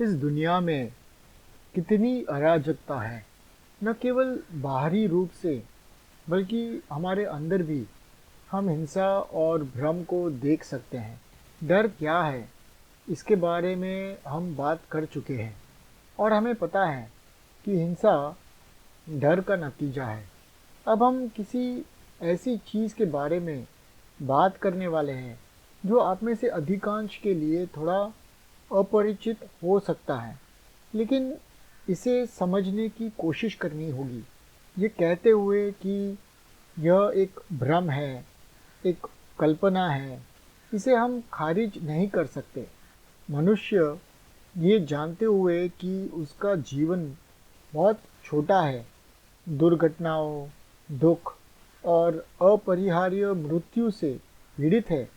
इस दुनिया में कितनी अराजकता है, न केवल बाहरी रूप से बल्कि हमारे अंदर भी हम हिंसा और भ्रम को देख सकते हैं। डर क्या है, इसके बारे में हम बात कर चुके हैं और हमें पता है कि हिंसा डर का नतीजा है। अब हम किसी ऐसी चीज़ के बारे में बात करने वाले हैं जो आप में से अधिकांश के लिए थोड़ा अपरिचित हो सकता है, लेकिन इसे समझने की कोशिश करनी होगी। ये कहते हुए कि यह एक भ्रम है, एक कल्पना है, इसे हम खारिज नहीं कर सकते। मनुष्य ये जानते हुए कि उसका जीवन बहुत छोटा है, दुर्घटनाओं, दुख और अपरिहार्य मृत्यु से पीड़ित है,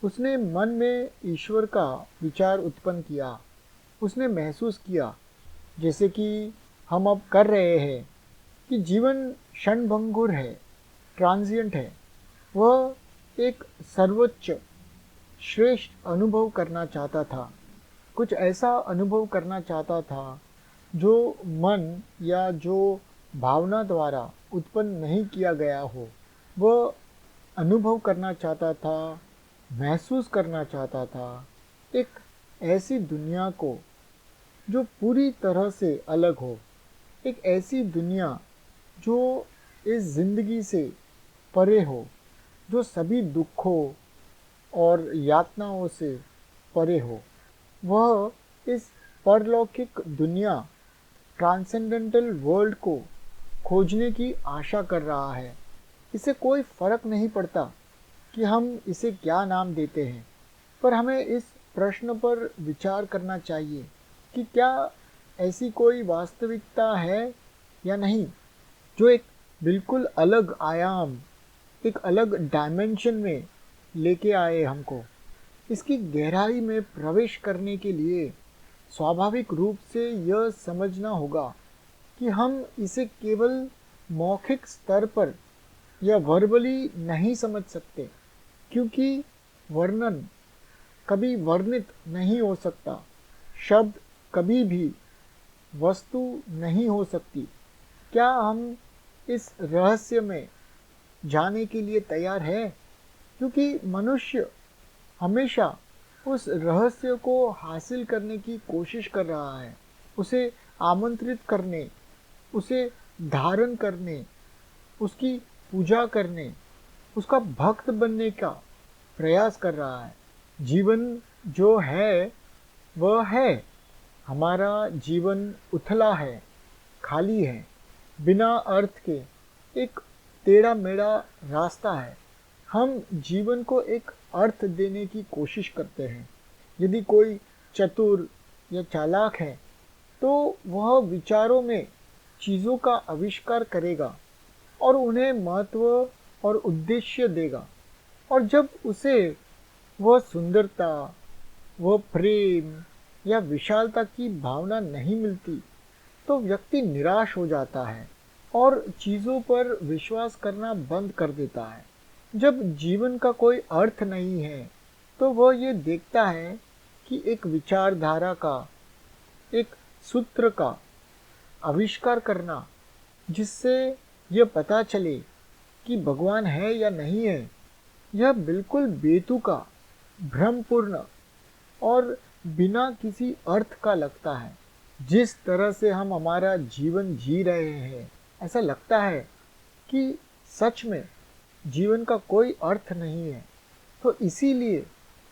उसने मन में ईश्वर का विचार उत्पन्न किया। उसने महसूस किया, जैसे कि हम अब कर रहे हैं, कि जीवन क्षणभंगुर है, ट्रांजिएंट है। वह एक सर्वोच्च श्रेष्ठ अनुभव करना चाहता था, कुछ ऐसा अनुभव करना चाहता था जो मन या जो भावना द्वारा उत्पन्न नहीं किया गया हो। वह अनुभव करना चाहता था, महसूस करना चाहता था एक ऐसी दुनिया को जो पूरी तरह से अलग हो, एक ऐसी दुनिया जो इस जिंदगी से परे हो, जो सभी दुखों और यातनाओं से परे हो। वह इस परलौकिक दुनिया, ट्रांसेंडेंटल वर्ल्ड को खोजने की आशा कर रहा है। इसे कोई फर्क नहीं पड़ता कि हम इसे क्या नाम देते हैं, पर हमें इस प्रश्न पर विचार करना चाहिए कि क्या ऐसी कोई वास्तविकता है या नहीं, जो एक बिल्कुल अलग आयाम, एक अलग डायमेंशन में लेके आए हमको। इसकी गहराई में प्रवेश करने के लिए स्वाभाविक रूप से यह समझना होगा कि हम इसे केवल मौखिक स्तर पर या वर्बली नहीं समझ सकते, क्योंकि वर्णन कभी वर्णित नहीं हो सकता, शब्द कभी भी वस्तु नहीं हो सकती। क्या हम इस रहस्य में जाने के लिए तैयार है? क्योंकि मनुष्य हमेशा उस रहस्य को हासिल करने की कोशिश कर रहा है, उसे आमंत्रित करने, उसे धारण करने, उसकी पूजा करने, उसका भक्त बनने का प्रयास कर रहा है। जीवन जो है वह है। हमारा जीवन उथला है, खाली है, बिना अर्थ के, एक टेढ़ा मेढ़ा रास्ता है। हम जीवन को एक अर्थ देने की कोशिश करते हैं। यदि कोई चतुर या चालाक है तो वह विचारों में चीज़ों का आविष्कार करेगा और उन्हें महत्व और उद्देश्य देगा। और जब उसे वह सुंदरता, वह प्रेम या विशालता की भावना नहीं मिलती, तो व्यक्ति निराश हो जाता है और चीज़ों पर विश्वास करना बंद कर देता है। जब जीवन का कोई अर्थ नहीं है, तो वह ये देखता है कि एक विचारधारा का, एक सूत्र का आविष्कार करना, जिससे यह पता चले कि भगवान है या नहीं है, यह बिल्कुल बेतुका, भ्रमपूर्ण और बिना किसी अर्थ का लगता है। जिस तरह से हम हमारा जीवन जी रहे हैं, ऐसा लगता है कि सच में जीवन का कोई अर्थ नहीं है। तो इसीलिए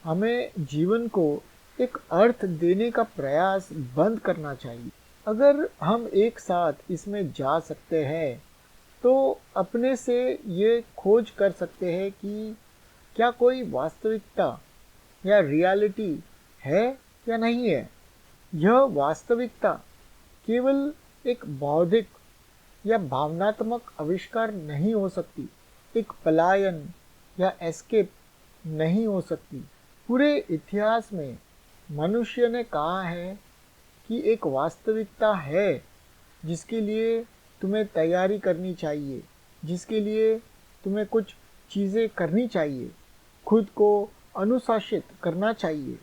हमें जीवन को एक अर्थ देने का प्रयास बंद करना चाहिए। अगर हम एक साथ इसमें जा सकते हैं, तो अपने से ये खोज कर सकते हैं कि क्या कोई वास्तविकता या रियलिटी है या नहीं है। यह वास्तविकता केवल एक बौद्धिक या भावनात्मक आविष्कार नहीं हो सकती, एक पलायन या एस्केप नहीं हो सकती। पूरे इतिहास में मनुष्य ने कहा है कि एक वास्तविकता है जिसके लिए तुम्हें तैयारी करनी चाहिए, जिसके लिए तुम्हें कुछ चीज़ें करनी चाहिए, खुद को अनुशासित करना चाहिए।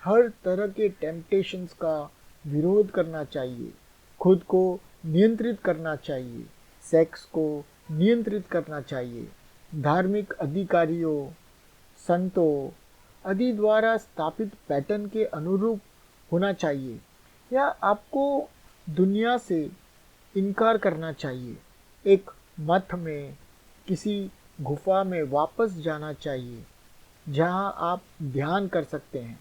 हर तरह के टेम्पटेशंस का, विरोध करना चाहिए, खुद को नियंत्रित करना चाहिए, सेक्स को नियंत्रित करना चाहिए, धार्मिक अधिकारियों, संतों आदि द्वारा स्थापित पैटर्न के अनुरूप होना चाहिए, या आपको दुनिया से इनकार करना चाहिए, एक मठ में, किसी गुफा में वापस जाना चाहिए जहां आप ध्यान कर सकते हैं,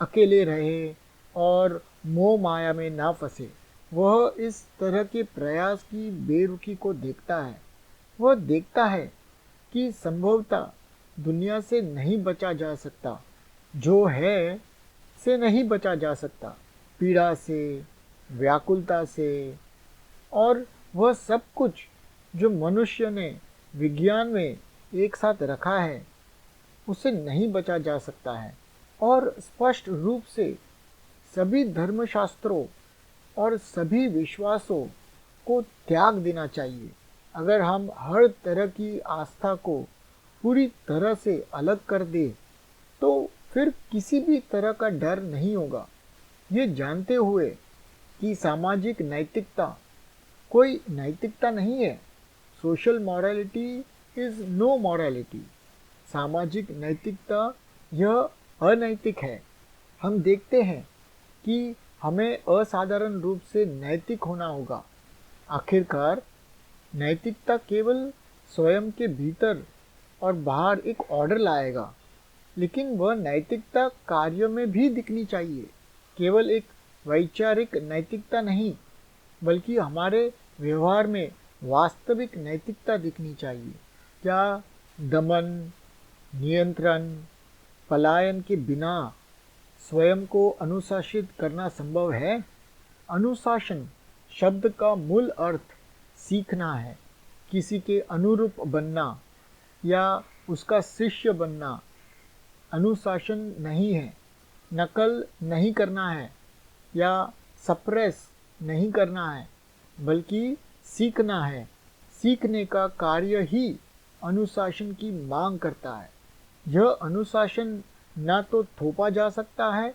अकेले रहे और मोह माया में ना फंसे। वह इस तरह के प्रयास की बेरुखी को देखता है। वह देखता है कि संभवतः दुनिया से नहीं बचा जा सकता, जो है से नहीं बचा जा सकता, पीड़ा से, व्याकुलता से, और वह सब कुछ जो मनुष्य ने विज्ञान में एक साथ रखा है उसे नहीं बचा जा सकता है। और स्पष्ट रूप से सभी धर्मशास्त्रों और सभी विश्वासों को त्याग देना चाहिए। अगर हम हर तरह की आस्था को पूरी तरह से अलग कर दे तो फिर किसी भी तरह का डर नहीं होगा। ये जानते हुए कि सामाजिक नैतिकता कोई नैतिकता नहीं है। Social morality is no morality. सामाजिक नैतिकता यह अनैतिक है। हम देखते हैं कि हमें असाधारण रूप से नैतिक होना होगा। आखिरकार नैतिकता केवल स्वयं के भीतर और बाहर एक ऑर्डर लाएगा, लेकिन वह नैतिकता कार्य में भी दिखनी चाहिए। केवल एक वैचारिक नैतिकता नहीं, बल्कि हमारे व्यवहार में वास्तविक नैतिकता दिखनी चाहिए। क्या दमन, नियंत्रण, पलायन के बिना स्वयं को अनुशासित करना संभव है? अनुशासन शब्द का मूल अर्थ सीखना है, किसी के अनुरूप बनना या उसका शिष्य बनना। अनुशासन नहीं है, नकल नहीं करना है या सप्रेस नहीं करना है, बल्कि सीखना है। सीखने का कार्य ही अनुशासन की मांग करता है। यह अनुशासन ना तो थोपा जा सकता है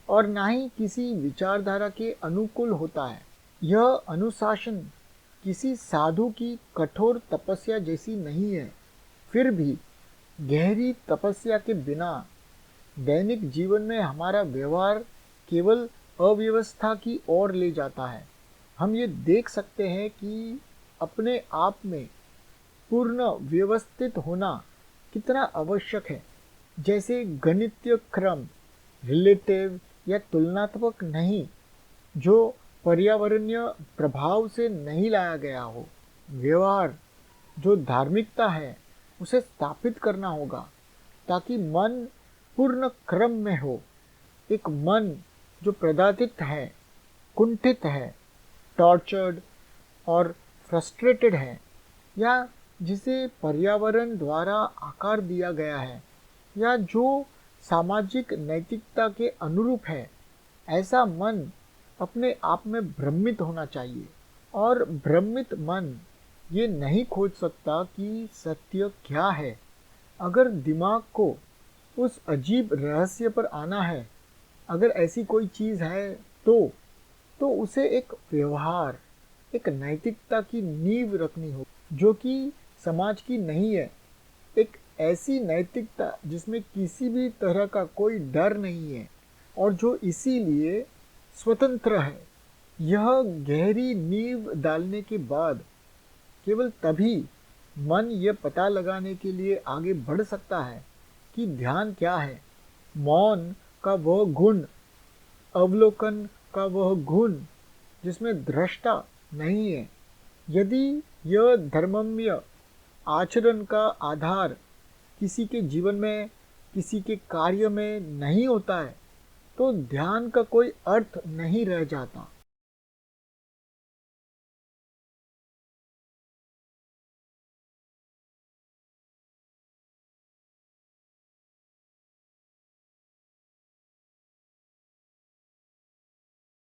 और ना ही किसी विचारधारा के अनुकूल होता है। यह अनुशासन किसी साधु की कठोर तपस्या जैसी नहीं है। फिर भी गहरी तपस्या के बिना दैनिक जीवन में हमारा व्यवहार केवल अव्यवस्था की ओर ले जाता है। हम ये देख सकते हैं कि अपने आप में पूर्ण व्यवस्थित होना कितना आवश्यक है। जैसे गणितीय क्रम रिलेटिव या तुलनात्मक नहीं, जो पर्यावरणीय प्रभाव से नहीं लाया गया हो। व्यवहार जो धार्मिकता है उसे स्थापित करना होगा ताकि मन पूर्ण क्रम में हो। एक मन जो प्रदातित है, कुंठित है, टॉर्चर्ड और फ्रस्ट्रेटेड है, या जिसे पर्यावरण द्वारा आकार दिया गया है, या जो सामाजिक नैतिकता के अनुरूप है, ऐसा मन अपने आप में भ्रमित होना चाहिए। और भ्रमित मन ये नहीं खोज सकता कि सत्य क्या है। अगर दिमाग को उस अजीब रहस्य पर आना है, अगर ऐसी कोई चीज़ है तो उसे एक व्यवहार, एक नैतिकता की नींव रखनी हो जो कि समाज की नहीं है। एक ऐसी नैतिकता जिसमें किसी भी तरह का कोई डर नहीं है और जो इसीलिए स्वतंत्र है। यह गहरी नींव डालने के बाद केवल तभी मन यह पता लगाने के लिए आगे बढ़ सकता है कि ध्यान क्या है। मौन का वह गुण, अवलोकन का वह गुण जिसमें दृष्टा नहीं है। यदि यह धर्ममय आचरण का आधार किसी के जीवन में, किसी के कार्य में नहीं होता है तो ध्यान का कोई अर्थ नहीं रह जाता।